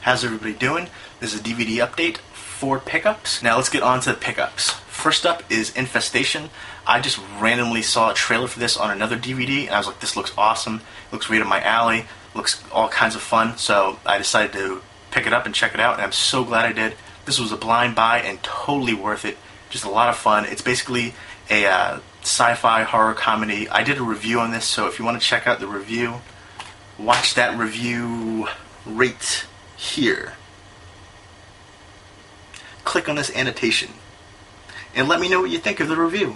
How's everybody doing? This is a DVD update for pickups. Now let's get on to the pickups. First up is Infestation. I just randomly saw a trailer for this on another DVD and I was like, this looks awesome. It looks right up my alley. Looks all kinds of fun. So I decided to pick it up and check it out, and I'm so glad I did. This was a blind buy and totally worth it. Just a lot of fun. It's basically a sci-fi horror comedy. I did a review on this, so if you want to check out the review, watch that review right here. Click on this annotation and let me know what you think of the review.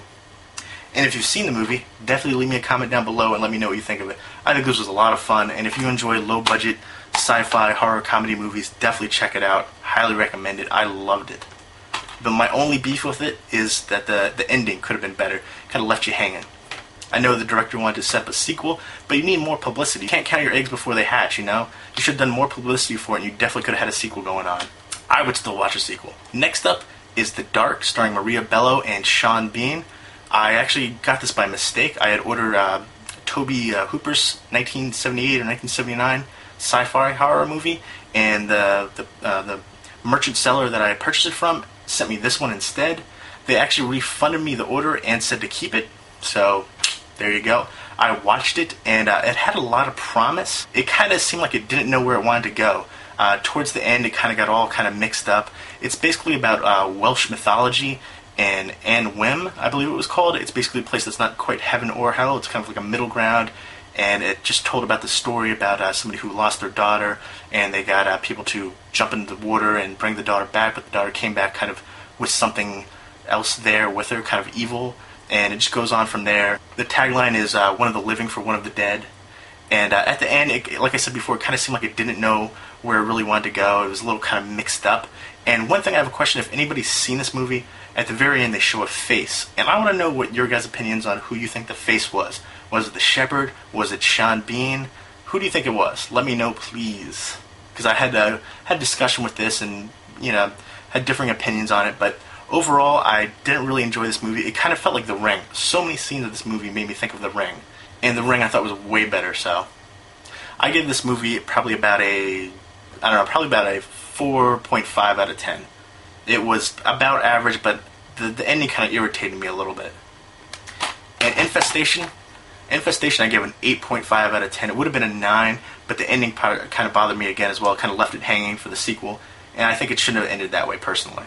And if you've seen the movie, definitely leave me a comment down below and let me know what you think of it. I think this was a lot of fun, and if you enjoy low-budget sci-fi horror comedy movies, definitely check it out. Highly recommend it. I loved it. But my only beef with it is that the ending could have been better. Kind of left you hanging. I know the director wanted to set up a sequel, but you need more publicity. You can't count your eggs before they hatch, you know? You should have done more publicity for it, and you definitely could have had a sequel going on. I would still watch a sequel. Next up is The Dark, starring Maria Bello and Sean Bean. I actually got this by mistake. I had ordered Tobe Hooper's 1978 or 1979 sci-fi horror movie, and the merchant seller that I purchased it from sent me this one instead. They actually refunded me the order and said to keep it, so there you go. I watched it, and it had a lot of promise. It kind of seemed like it didn't know where it wanted to go. Towards the end, it kind of got all kind of mixed up. It's basically about Welsh mythology and Whim, I believe it was called. It's basically a place that's not quite heaven or hell. It's kind of like a middle ground, and it just told about the story about somebody who lost their daughter, and they got people to jump into the water and bring the daughter back, but the daughter came back kind of with something else there with her, kind of evil, and it just goes on from there. The tagline is one of the living for one of the dead, and at the end, like I said before, it kind of seemed like it didn't know where it really wanted to go. It was a little kind of mixed up. And one thing I have a question, if anybody's seen this movie, at the very end they show a face, and I want to know what your guys' opinions on who you think the face was. Was it the shepherd? Was it Sean Bean? Who do you think it was? Let me know, please, because I had discussion with this and had differing opinions on it. But overall, I didn't really enjoy this movie. It kind of felt like The Ring. So many scenes of this movie made me think of The Ring, and The Ring I thought was way better. So I give this movie probably about a 4.5 out of 10. It was about average, but the ending kind of irritated me a little bit. And Infestation I gave an 8.5 out of 10. It would have been a 9, but the ending part kind of bothered me again as well. Kind of left it hanging for the sequel, and I think it shouldn't have ended that way personally.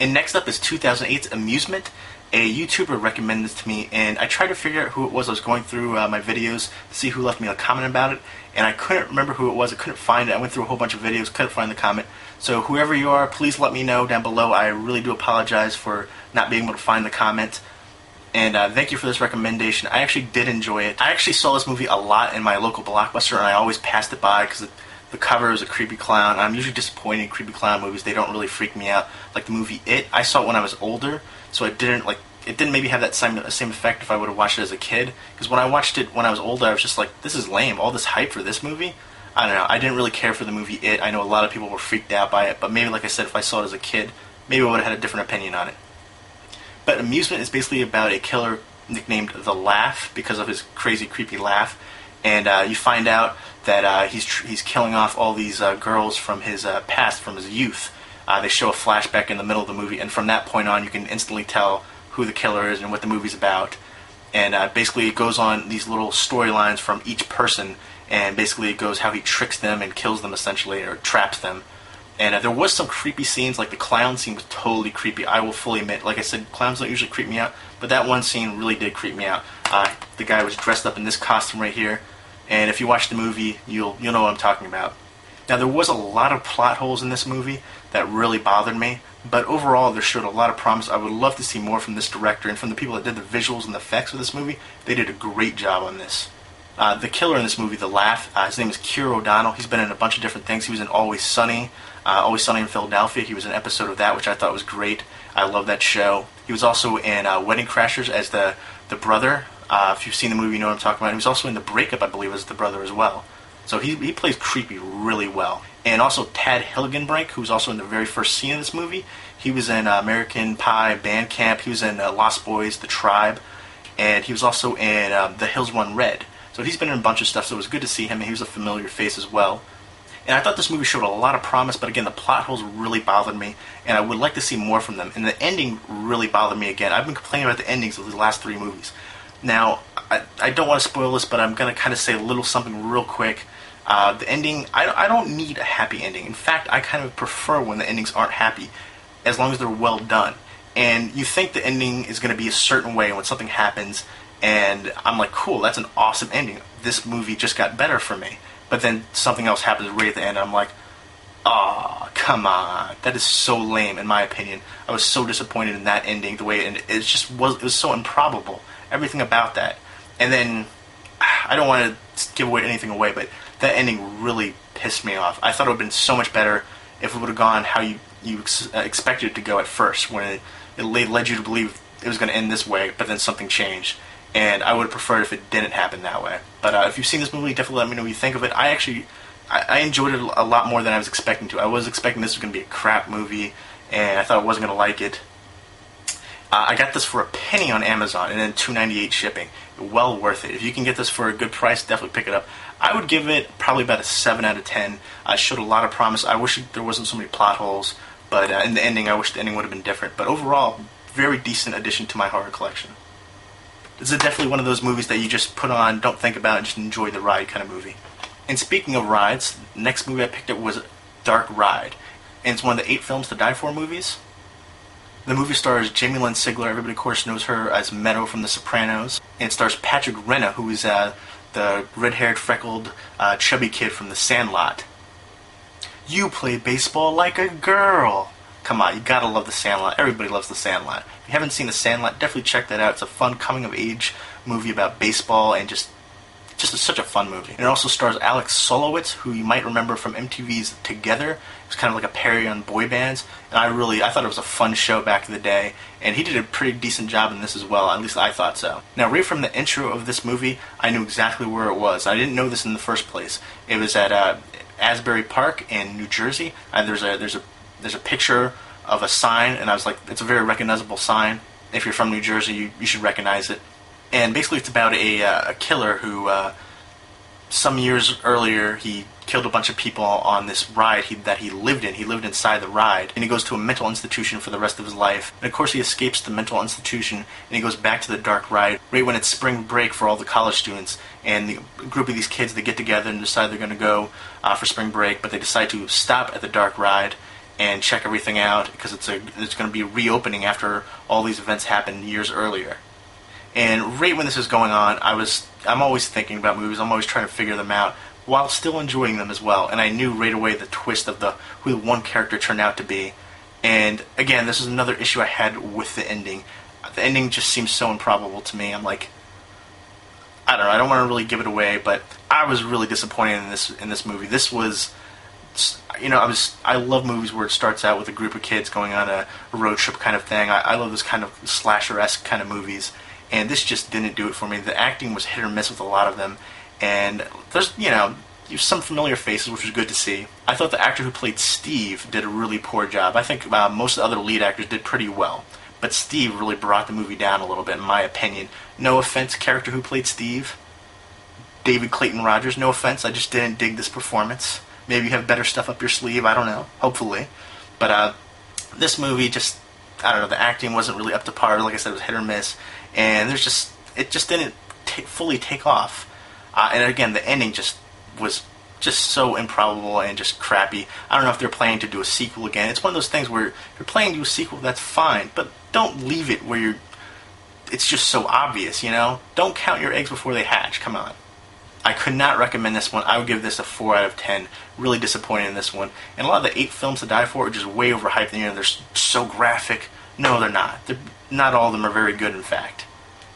And next up is 2008's Amusement. A YouTuber recommended this to me, and I tried to figure out who it was. I was going through my videos to see who left me a comment about it, and I couldn't remember who it was. I couldn't find it. I went through a whole bunch of videos, couldn't find the comment. So whoever you are, please let me know down below. I really do apologize for not being able to find the comment. And thank you for this recommendation. I actually did enjoy it. I actually saw this movie a lot in my local Blockbuster, and I always passed it by because the cover is a creepy clown. I'm usually disappointed in creepy clown movies. They don't really freak me out. Like the movie It, I saw it when I was older, so it didn't maybe have that same effect if I would have watched it as a kid. Because when I watched it when I was older, I was just like, this is lame. All this hype for this movie? I don't know. I didn't really care for the movie It. I know a lot of people were freaked out by it, but maybe, like I said, if I saw it as a kid, maybe I would have had a different opinion on it. But Amusement is basically about a killer nicknamed The Laugh because of his crazy, creepy laugh. And you find out that he's killing off all these girls from his past, from his youth. They show a flashback in the middle of the movie, and from that point on, you can instantly tell who the killer is and what the movie's about. And basically it goes on these little storylines from each person, and basically it goes how he tricks them and kills them essentially, or traps them. And there was some creepy scenes, like the clown scene was totally creepy. I will fully admit, like I said, clowns don't usually creep me out, but that one scene really did creep me out. The guy was dressed up in this costume right here, and if you watch the movie, you'll know what I'm talking about. Now, there was a lot of plot holes in this movie that really bothered me, but overall, there showed a lot of promise. I would love to see more from this director and from the people that did the visuals and the effects of this movie. They did a great job on this. The killer in this movie, The Laugh, his name is Keir O'Donnell. He's been in a bunch of different things. He was in Always Sunny in Philadelphia. He was in an episode of that, which I thought was great. I love that show. He was also in Wedding Crashers as the brother. If you've seen the movie, you know what I'm talking about. He was also in The Breakup, I believe, as the brother as well. So he plays creepy really well. And also Tad Hilgenbrink, who's also in the very first scene of this movie. He was in American Pie, Band Camp. He was in Lost Boys, The Tribe. And he was also in The Hills Run Red. So he's been in a bunch of stuff, so it was good to see him, and he was a familiar face as well. And I thought this movie showed a lot of promise, but again, the plot holes really bothered me, and I would like to see more from them. And the ending really bothered me again. I've been complaining about the endings of the last 3 movies. Now, I don't want to spoil this, but I'm going to kind of say a little something real quick. The ending, I don't need a happy ending. In fact, I kind of prefer when the endings aren't happy, as long as they're well done. And you think the ending is going to be a certain way when something happens, and I'm like, cool, that's an awesome ending. This movie just got better for me. But then something else happens right at the end, and I'm like, oh, come on. That is so lame, in my opinion. I was so disappointed in that ending, the way it ended. It was so improbable. Everything about that. And then, I don't want to give anything away, but that ending really pissed me off. I thought it would have been so much better if it would have gone how you expected it to go at first, when it led you to believe it was going to end this way, but then something changed. And I would have preferred if it didn't happen that way. But if you've seen this movie, definitely let me know what you think of it. I enjoyed it a lot more than I was expecting to. I was expecting this was going to be a crap movie, and I thought I wasn't going to like it. I got this for a penny on Amazon, and then $2.98 shipping. Well worth it. If you can get this for a good price, definitely pick it up. I would give it probably about a 7 out of 10. It showed a lot of promise. I wish there wasn't so many plot holes, but in the ending, I wish the ending would have been different. But overall, very decent addition to my horror collection. This is definitely one of those movies that you just put on, don't think about it, just enjoy the ride kind of movie. And speaking of rides, the next movie I picked up was Dark Ride. And it's one of the 8 Films to Die For movies. The movie stars Jamie Lynn Sigler. Everybody, of course, knows her as Meadow from The Sopranos. And it stars Patrick Renna, who is the red-haired, freckled, chubby kid from The Sandlot. You play baseball like a girl. Come on, you gotta love The Sandlot. Everybody loves The Sandlot. If you haven't seen The Sandlot, definitely check that out. It's a fun coming-of-age movie about baseball, and just such a fun movie. And it also stars Alex Solowitz, who you might remember from MTV's Together. It was kind of like a parody on boy bands, and I thought it was a fun show back in the day, and he did a pretty decent job in this as well. At least I thought so. Now, right from the intro of this movie, I knew exactly where it was. I didn't know this in the first place. It was at Asbury Park in New Jersey. There's a picture of a sign, and I was like, it's a very recognizable sign. If you're from New Jersey, you should recognize it. And basically it's about a killer who, some years earlier, he killed a bunch of people on this ride that he lived in. He lived inside the ride, and he goes to a mental institution for the rest of his life. And of course he escapes the mental institution, and he goes back to the dark ride right when it's spring break for all the college students. And the group of these kids, they get together and decide they're going to go for spring break, but they decide to stop at the dark ride and check everything out, because it's going to be reopening after all these events happened years earlier. And right when this is going on, I'm always thinking about movies. I'm always trying to figure them out while still enjoying them as well. And I knew right away the twist of who the one character turned out to be. And again, this is another issue I had with the ending. The ending just seems so improbable to me. I'm like, I don't know. I don't want to really give it away, but I was really disappointed in this movie. This was, I love movies where it starts out with a group of kids going on a road trip kind of thing. I love this kind of slasher-esque kind of movies. And this just didn't do it for me. The acting was hit or miss with a lot of them. And there's some familiar faces, which was good to see. I thought the actor who played Steve did a really poor job. I think most of the other lead actors did pretty well. But Steve really brought the movie down a little bit, in my opinion. No offense, character who played Steve, David Clayton Rogers, no offense. I just didn't dig this performance. Maybe you have better stuff up your sleeve, I don't know. Hopefully. But this movie just, I don't know, the acting wasn't really up to par. Like I said, it was hit or miss. And it just didn't fully take off. And again, the ending was so improbable and just crappy. I don't know if they're planning to do a sequel again. It's one of those things where if you're planning to do a sequel, that's fine, but don't leave it where it's just so obvious, Don't count your eggs before they hatch. Come on. I could not recommend this one. I would give this a 4 out of 10. Really disappointed in this one. And a lot of the 8 Films to Die For are just way overhyped. They're so graphic. No, they're not. Not all of them are very good, in fact.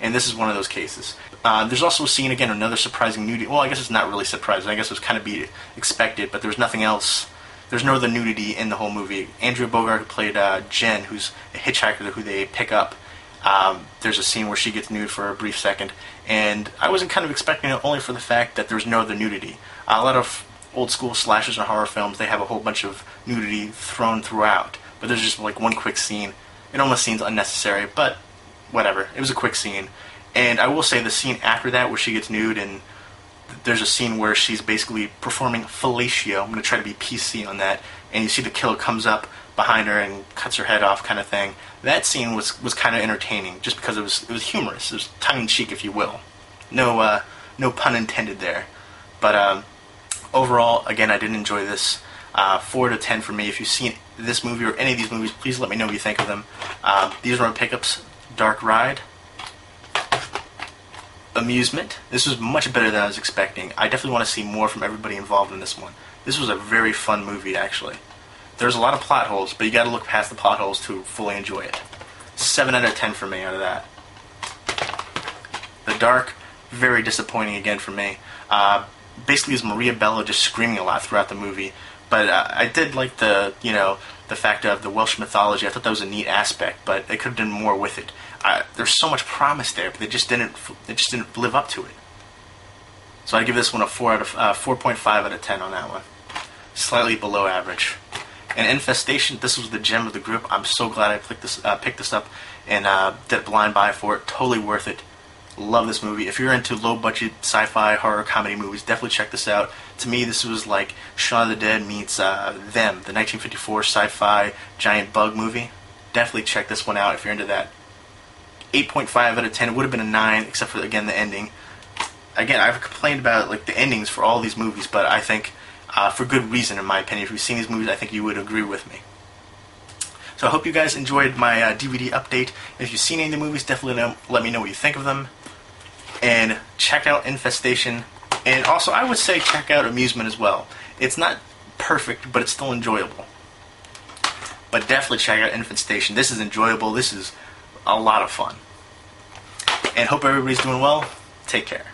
And this is one of those cases. There's also a scene, again, another surprising nudity. Well, I guess it's not really surprising. I guess it was kind of be expected, but there's nothing else. There's no other nudity in the whole movie. Andrea Bogart, who played Jen, who's a hitchhiker who they pick up. There's a scene where she gets nude for a brief second. And I wasn't kind of expecting it only for the fact that there's no other nudity. A lot of old school slashers and horror films, they have a whole bunch of nudity thrown throughout. But there's just like one quick scene. It almost seems unnecessary, but whatever. It was a quick scene. And I will say the scene after that where she gets nude and there's a scene where she's basically performing fellatio. I'm going to try to be PC on that. And you see the killer comes up behind her and cuts her head off, kind of thing. That scene was kind of entertaining, just because it was humorous. It was tongue-in-cheek, if you will. No pun intended there. But overall, again, I did enjoy this. 4 to 10 for me. If you've seen this movie or any of these movies, please let me know what you think of them. These are my pickups. Dark Ride. Amusement. This was much better than I was expecting. I definitely want to see more from everybody involved in this one. This was a very fun movie, actually. There's a lot of plot holes, but you gotta look past the plot holes to fully enjoy it. 7 out of 10 for me out of that. The Dark, very disappointing again for me. Basically, it's Maria Bello just screaming a lot throughout the movie. But I did like the fact of the Welsh mythology. I thought that was a neat aspect, but they could have done more with it. There's so much promise there, but they just didn't live up to it. So I give this one a 4.5 out of 10 on that one. Slightly below average. And Infestation, this was the gem of the group. I'm so glad I picked this up and did a blind buy for it. Totally worth it. Love this movie. If you're into low-budget sci-fi horror comedy movies, definitely check this out. To me, this was like Shaun of the Dead meets Them, the 1954 sci-fi giant bug movie. Definitely check this one out if you're into that. 8.5 out of 10. It would have been a 9, except for, again, the ending. Again, I've complained about like the endings for all these movies, but I think for good reason, in my opinion. If you've seen these movies, I think you would agree with me. So I hope you guys enjoyed my DVD update. If you've seen any of the movies, definitely let me know what you think of them. And check out Infestation. And also, I would say check out Amusement as well. It's not perfect, but it's still enjoyable. But definitely check out Infestation. This is enjoyable. This is a lot of fun. And hope everybody's doing well. Take care.